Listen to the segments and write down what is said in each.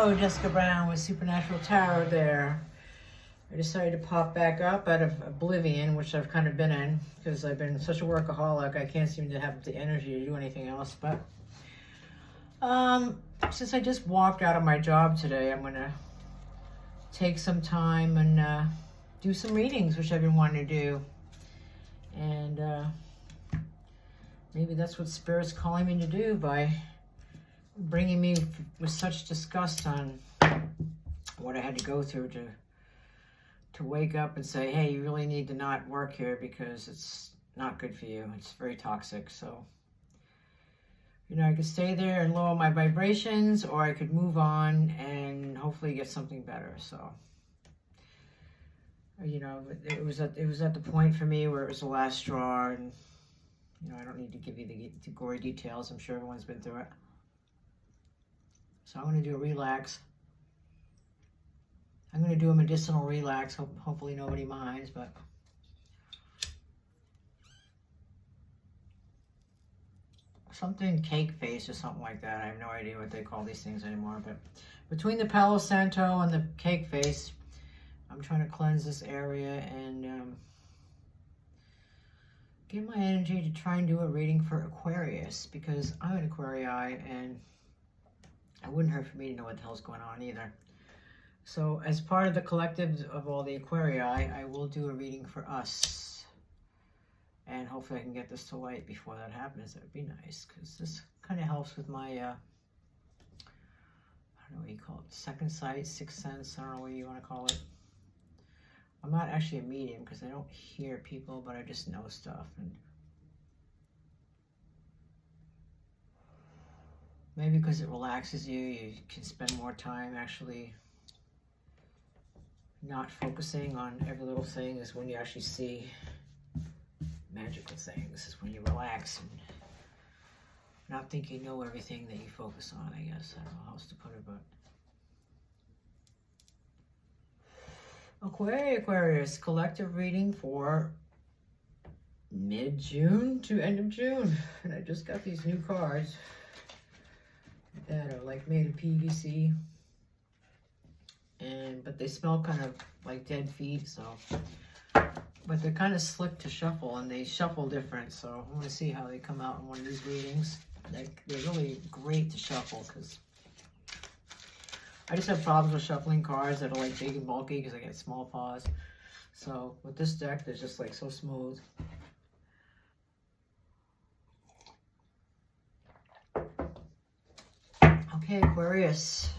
Hello, Jessica Brown with Supernatural Tarot there. I decided to pop back up out of oblivion, which I've kind of been in, because I've been such a workaholic, I can't seem to have the energy to do anything else. But since I just walked out of my job today, I'm going to take some time and do some readings, which I've been wanting to do. And maybe that's what Spirit's calling me to do by bringing me with such disgust on what I had to go through to wake up and say, hey, you really need to not work here because it's not good for you. It's very toxic. So, you know, I could stay there and lower my vibrations, or I could move on and hopefully get something better. So, you know, it was at the point for me where it was the last straw, and you know, I don't need to give you the gory details. I'm sure everyone's been through it. So I'm going to do a relax. I'm going to do a medicinal relax. Hopefully nobody minds, but something cake face or something like that. I have no idea what they call these things anymore. But between the Palo Santo and the cake face, I'm trying to cleanse this area and get my energy to try and do a reading for Aquarius, because I'm an Aquarii and it wouldn't hurt for me to know what the hell's going on either. So as part of the collective of all the Aquarii, I will do a reading for us. And hopefully I can get this to light before that happens. That would be nice, because this kind of helps with my, I don't know what you call it, second sight, sixth sense, I don't know what you want to call it. I'm not actually a medium because I don't hear people, but I just know stuff. And maybe because it relaxes you, you can spend more time actually not focusing on every little thing. Is when you actually see magical things, is when you relax and not think you know everything that you focus on, I guess. I don't know how else to put it, but Aquarius, collective reading for mid-June to end of June. And I just got these new cards that are like made of PVC, but they smell kind of like dead feet, so, but they're kind of slick to shuffle and they shuffle different, so I want to see how they come out in one of these readings. Like, they're really great to shuffle because I just have problems with shuffling cards that are like big and bulky because I get small paws. So with this deck, they're just like so smooth. Okay, Aquarius,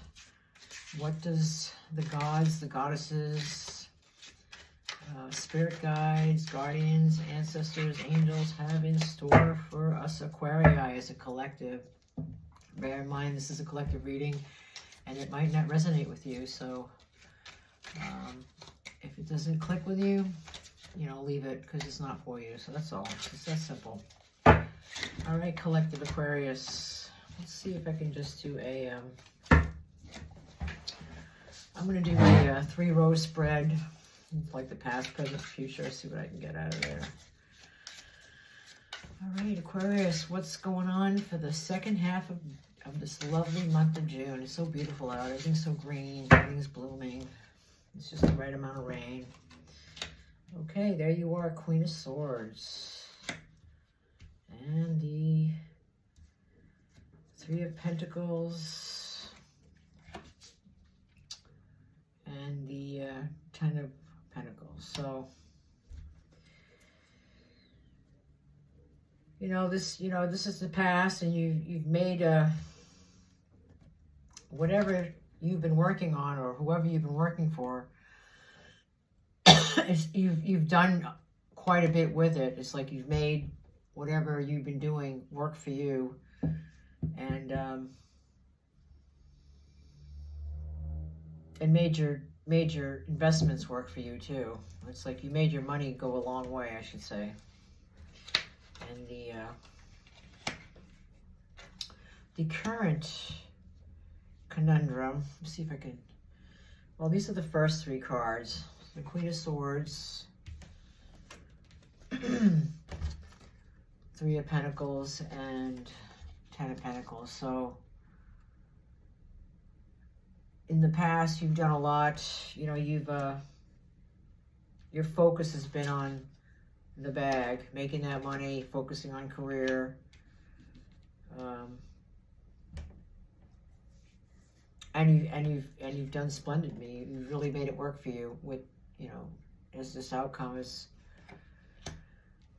what does the gods, the goddesses, spirit guides, guardians, ancestors, angels have in store for us Aquarii as a collective? Bear in mind, this is a collective reading and it might not resonate with you, so if it doesn't click with you, you know, leave it because it's not for you. So that's all. It's that simple. All right, collective Aquarius. Let's see if I can just do a, I'm going to do a 3-row spread, like the past, present, future. See what I can get out of there. All right, Aquarius, what's going on for the second half of this lovely month of June? It's so beautiful out. Everything's so green. Everything's blooming. It's just the right amount of rain. Okay, there you are, Queen of Swords. And the 3 of Pentacles. And the 10 of Pentacles. So, you know, this is the past, and you've made whatever you've been working on, or whoever you've been working for, you've done quite a bit with it. It's like you've made whatever you've been doing work for you, and major investments work for you too. It's like you made your money go a long way, I should say. And the current conundrum, let's see if I can, well, these are the first 3 cards. The Queen of Swords, 3 of Pentacles, and 10 of Pentacles. So the past, you've done a lot. You know, your focus has been on the bag, making that money, focusing on career. And you've done splendidly. You've really made it work for you with, you know, as this outcome is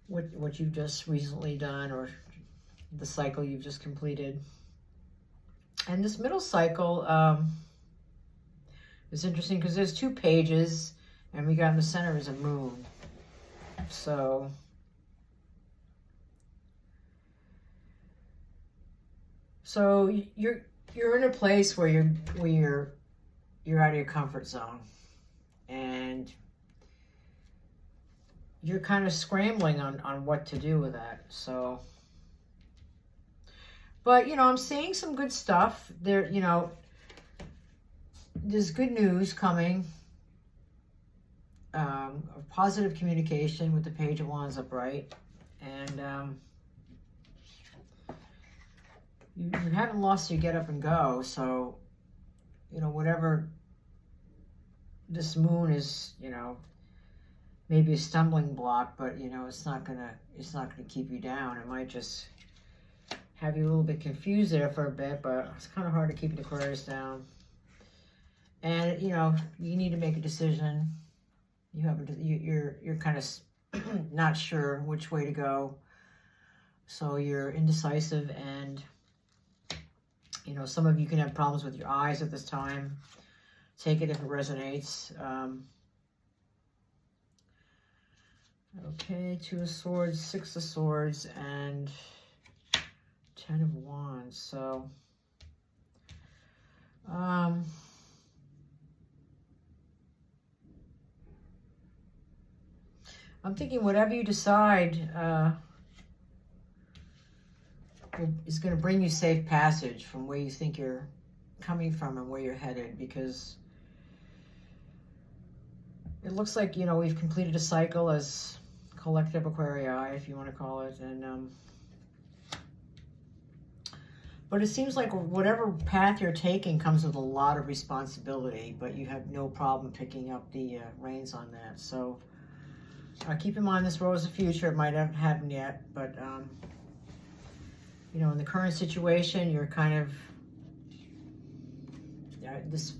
what you've just recently done, or the cycle you've just completed. And this middle cycle is interesting because there's 2 pages, and we got in the center is a moon. So you're in a place where you're out of your comfort zone, and you're kind of scrambling on what to do with that. So, but you know, I'm seeing some good stuff there. You know, there's good news coming. Of positive communication with the Page of Wands upright, and you haven't lost your get up and go. So, you know, whatever this moon is, you know, maybe a stumbling block, but you know, it's not gonna keep you down. It might just have you a little bit confused there for a bit, but it's kind of hard to keep the Aquarius down. And you know, you need to make a decision. You're kind of not sure which way to go, so you're indecisive, and you know, some of you can have problems with your eyes at this time. Take it if it resonates. Okay, 2 of Swords, 6 of Swords, and 10 of Wands. So, I'm thinking whatever you decide is going to bring you safe passage from where you think you're coming from and where you're headed, because it looks like, you know, we've completed a cycle as collective Aquarii, if you want to call it, and but it seems like whatever path you're taking comes with a lot of responsibility, but you have no problem picking up the reins on that. So keep in mind, this road is the future. It might not happen yet, but you know, in the current situation, you're kind of this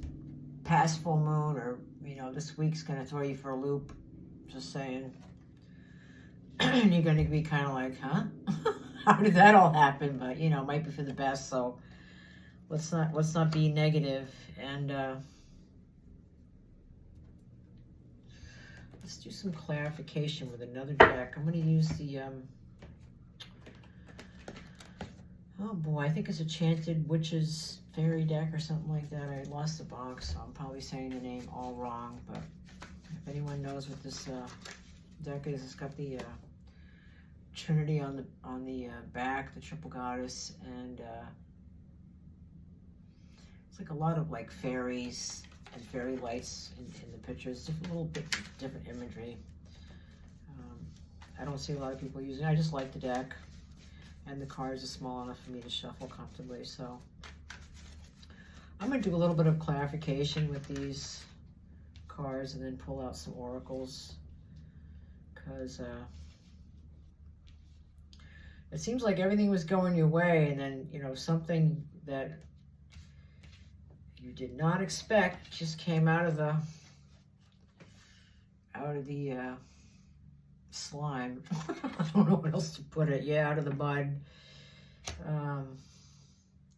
past full moon, or you know, this week's going to throw you for a loop. Just saying. And you're going to be kind of like, huh? How did that all happen? But you know, it might be for the best. So let's not be negative. And let's do some clarification with another deck. I'm going to use the oh boy, I think it's a Chanted Witches Fairy deck or something like that. I lost the box, so I'm probably saying the name all wrong. But if anyone knows what this deck is, it's got the Trinity on the back, the Triple Goddess, and it's like a lot of like fairies and fairy lights in the pictures. Different little bit different imagery. I don't see a lot of people using it. I just like the deck. And the cards are small enough for me to shuffle comfortably. So I'm going to do a little bit of clarification with these cards and then pull out some oracles. Because it seems like everything was going your way, and then, you know, something that you did not expect just came out of the slime. I don't know what else to put it. Yeah, out of the mud.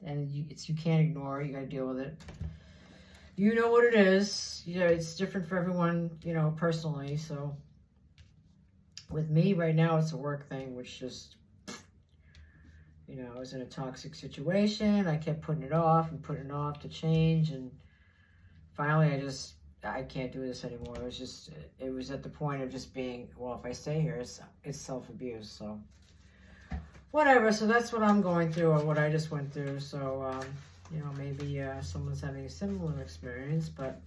And you can't ignore it. You got to deal with it. You know what it is. You know, it's different for everyone, you know, personally. So with me right now, it's a work thing, which just, you know, I was in a toxic situation. I kept putting it off and putting it off to change. And finally, I can't do this anymore. It was at the point of just being, well, if I stay here, it's self-abuse. So whatever. So that's what I'm going through, or what I just went through. So, you know, maybe someone's having a similar experience, but,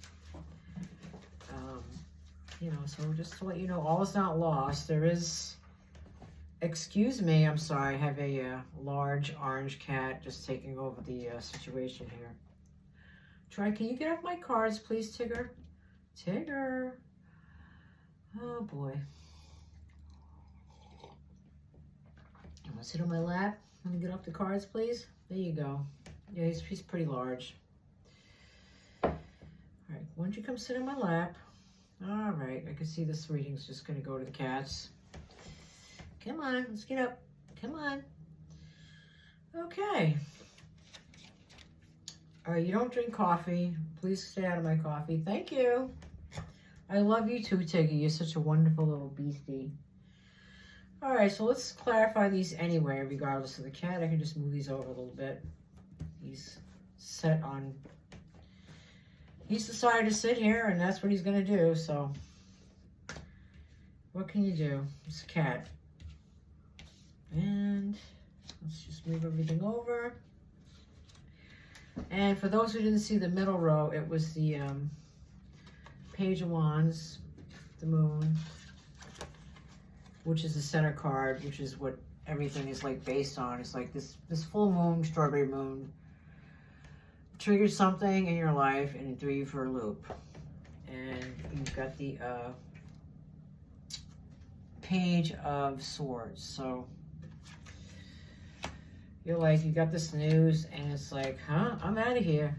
you know, so just to let you know, all is not lost. There is, excuse me, I'm sorry, I have a large orange cat just taking over the situation here. Try, can you get off my cards, please, Tigger? Tigger. Oh, boy. You want to sit on my lap? Let me get off the cards, please. There you go. Yeah, he's pretty large. All right, why don't you come sit on my lap? All right, I can see this reading's just going to go to the cats. Come on, let's get up. Come on. Okay. All right, you don't drink coffee. Please stay out of my coffee. Thank you. I love you too, Tiggy. You're such a wonderful little beastie. All right, so let's clarify these anyway, regardless of the cat. I can just move these over a little bit. He's set on... He's decided to sit here, and that's what he's going to do, so... What can you do? It's a cat. And let's just move everything over. And for those who didn't see the middle row, it was the Page of Wands, the Moon, which is the center card, which is what everything is like based on. It's like this full moon, strawberry moon, triggered something in your life and it threw you for a loop. And you've got the Page of Swords. So you're like, you got this news and it's like, huh? I'm out of here.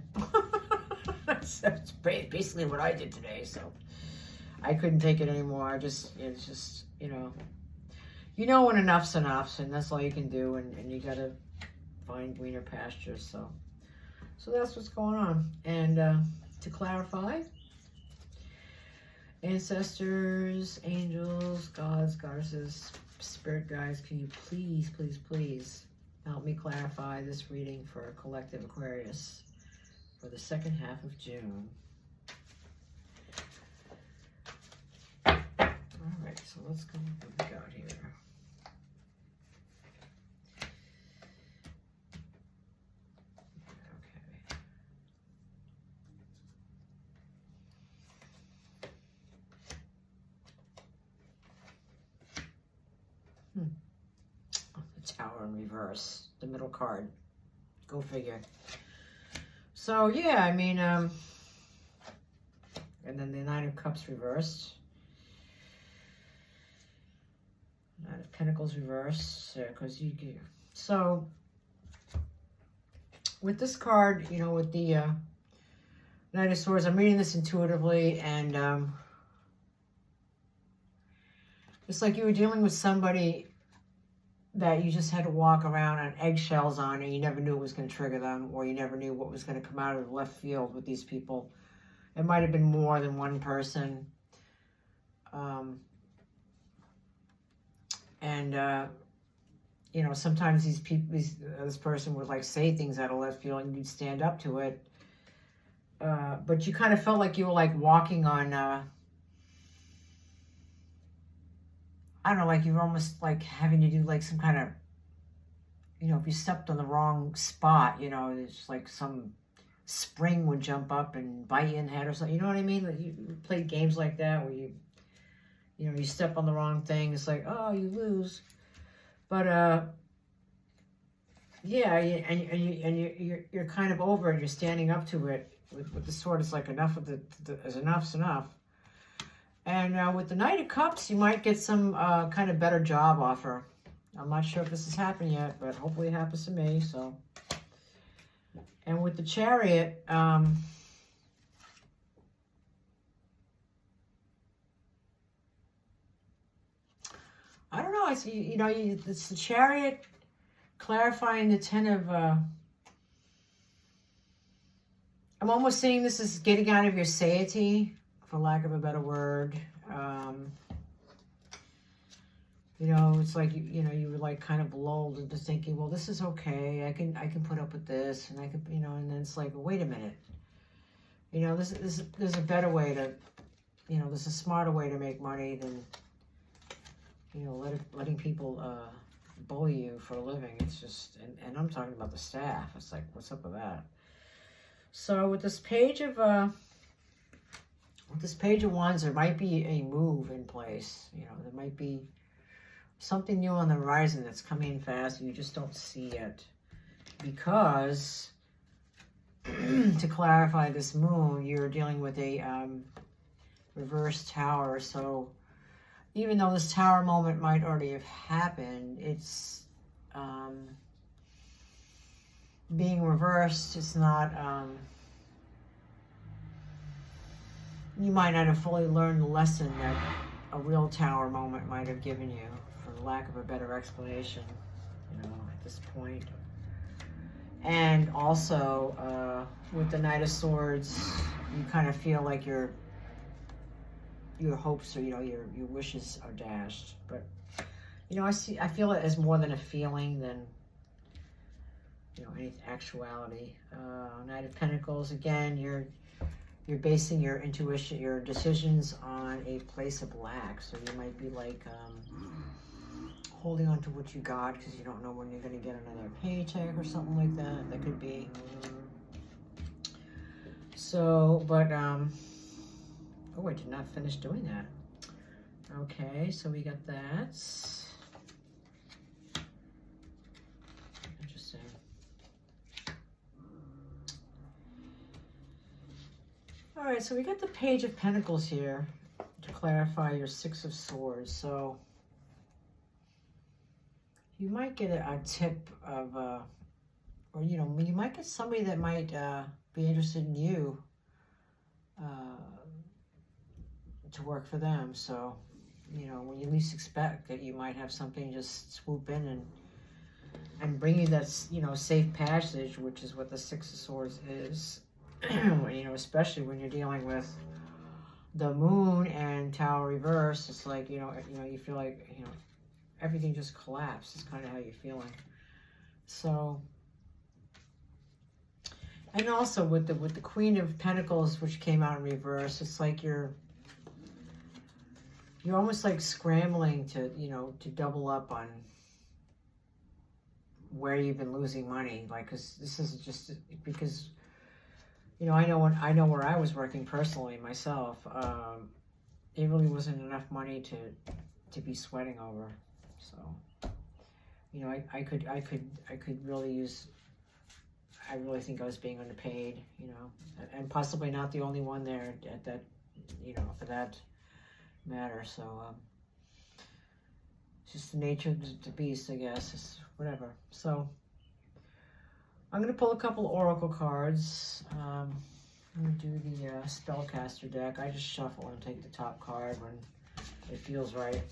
That's basically what I did today. So I couldn't take it anymore. It's just, you know when enough's enough, and that's all you can do, and you gotta find greener pastures. So that's what's going on. And to clarify, ancestors, angels, gods, goddesses, spirit guides, can you please, please, please help me clarify this reading for collective Aquarius for the second half of June. All right, so let's go what we got here. The Tower in reverse, the middle card. Go figure. So yeah, I mean, and then the Nine of Cups reversed. Nine of Pentacles reversed, because so with this card, with the Knight of Swords, I'm reading this intuitively, and it's like you were dealing with somebody that you just had to walk around on eggshells on, and you never knew it was going to trigger them, or you never knew what was going to come out of the left field with these people. It might have been more than one person. Sometimes these people, this person would like say things out of left field, and you'd stand up to it. But you kind of felt like you were like walking on, I don't know, like you were almost like having to do like some kind of, if you stepped on the wrong spot, it's like some spring would jump up and bite you in the head or something. You know what I mean? Like you played games like that where you step on the wrong thing. It's like, oh, you lose. But yeah, and you're kind of over it. You're standing up to it with the sword. It's like enough of enough's enough. And with the Knight of Cups, you might get some kind of better job offer. I'm not sure if this has happened yet, but hopefully it happens to me. So, and with the Chariot, I don't know. It's it's the Chariot clarifying the Ten of. I'm almost seeing this as getting out of your satiety, for lack of a better word. It's like, you were like kind of lulled into thinking, well, this is okay. I can put up with this, and I can, and then it's like, well, wait a minute. There's a better way to, there's a smarter way to make money than, letting people bully you for a living. It's just, and I'm talking about the staff. It's like, what's up with that? So with this Page of Wands, there might be a move in place. There might be something new on the horizon that's coming fast and you just don't see it, because to clarify this moon, you're dealing with a reverse tower. So even though this tower moment might already have happened, it's being reversed. It's not, you might not have fully learned the lesson that a real tower moment might have given you, for lack of a better explanation, you know, at this point. And also, with the Knight of Swords, you kind of feel like your hopes or, you know, your wishes are dashed. But, you know, I feel it as more than a feeling than, you know, any actuality. Knight of Pentacles, again, you're basing your intuition, your decisions on a place of lack. So you might be like holding on to what you got because you don't know when you're going to get another paycheck or something like that. That could be. So, but, oh, I did not finish doing that. Okay, so we got that. Interesting. All right, so we got the Page of Pentacles here to clarify your Six of Swords. So you might get a tip of, or, you know, you might get somebody that might be interested in you to work for them. So, you know, when you least expect that, you might have something just swoop in and bring you that, you know, safe passage, which is what the Six of Swords is. You know, especially when you're dealing with the moon and Tower reverse. It's like, you know, you feel like, you know, everything just collapsed. It's kind of how you're feeling. So, and also with the Queen of Pentacles, which came out in reverse, it's like you're almost like scrambling to, you know, to double up on where you've been losing money. Like, cause this is just because, you know, I know where I was working personally myself. It really wasn't enough money to be sweating over. So, you know, I could really use. I really think I was being underpaid, you know, and possibly not the only one there at that, you know, for that matter. So it's just the nature of the beast, I guess. It's whatever. So I'm going to pull a couple oracle cards. I'm going to do the spellcaster deck. I just shuffle and take the top card when it feels right.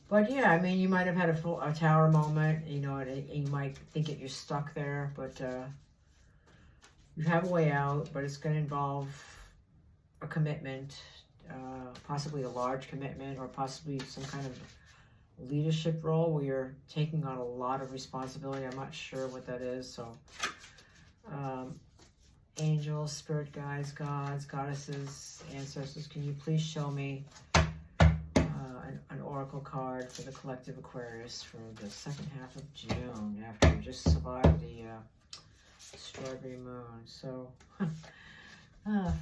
But yeah, I mean, you might have had a tower moment, you know, and you might think that you're stuck there, but you have a way out, but it's going to involve a commitment, possibly a large commitment, or possibly some kind of leadership role where you're taking on a lot of responsibility. I'm not sure what that is. So angels, spirit guides, gods, goddesses, ancestors, can you please show me an oracle card for the collective Aquarius for the second half of June after you just survived the strawberry moon? So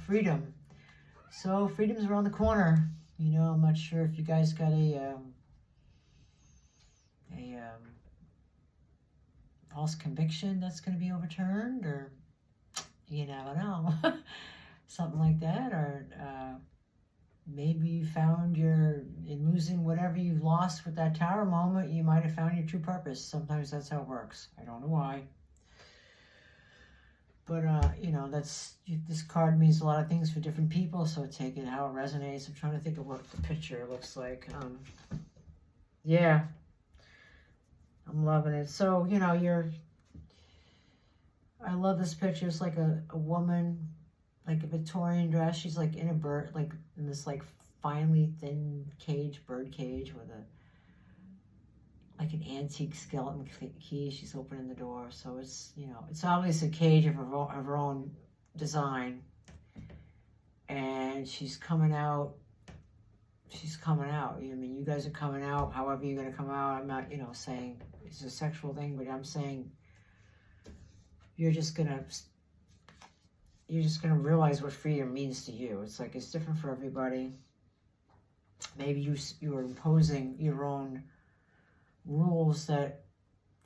freedom. So freedom's around the corner. You know, I'm not sure if you guys got a false conviction that's going to be overturned, or you never know, something like that, or maybe you found in losing whatever you've lost with that tower moment, you might have found your true purpose. Sometimes that's how it works. I don't know why. But, you know, this card means a lot of things for different people, so take it how it resonates. I'm trying to think of what the picture looks like. Yeah. I'm loving it. So, you know, I love this picture. It's like a woman, like a Victorian dress. She's like in a bird, like in this like finely thin cage, bird cage with like an antique skeleton key. She's opening the door. So it's, you know, it's obviously a cage of her own design. And she's coming out. She's coming out. I mean, you guys are coming out however you're going to come out. I'm not, you know, saying it's a sexual thing, but I'm saying you're just going to realize what freedom means to you. It's like, it's different for everybody. Maybe you are imposing your own rules that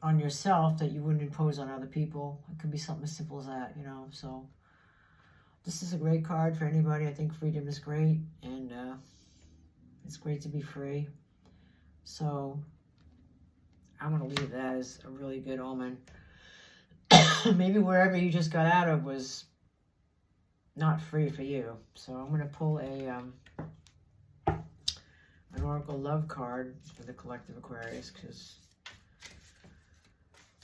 on yourself that you wouldn't impose on other people. It could be something as simple as that, you know. So this is a great card for anybody. I think freedom is great, and it's great to be free. So I'm going to leave that as a really good omen. Maybe wherever you just got out of was not free for you. So I'm going to pull an Oracle Love card for the collective Aquarius, because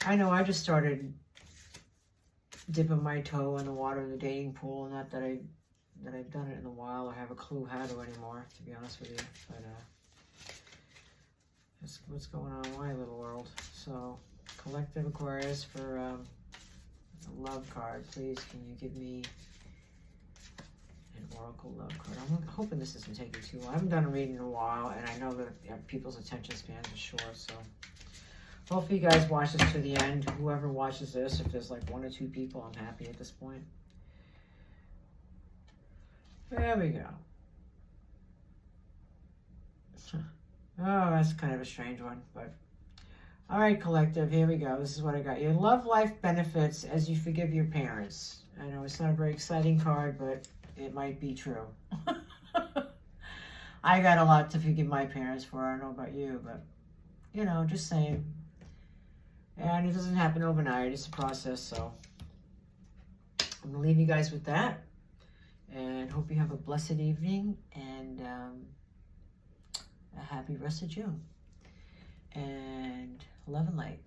I know I just started dipping my toe in the water in the dating pool. Not that I've done it in a while or have a clue how to anymore, to be honest with you. But that's what's going on in my little world. So collective Aquarius for a love card. Please, can you give me an Oracle Love card? I'm hoping this isn't taking too long. I haven't done a reading in a while, and I know that people's attention spans are short, so hopefully you guys watch this to the end. Whoever watches this, if there's like 1 or 2 people, I'm happy at this point. There we go. Oh, that's kind of a strange one, but all right, collective, here we go. This is what I got. Your love life benefits as you forgive your parents. I know it's not a very exciting card, but it might be true. I got a lot to forgive my parents for. I don't know about you, but, you know, just saying. And it doesn't happen overnight. It's a process, so I'm going to leave you guys with that. And hope you have a blessed evening and a happy rest of June. And love and light.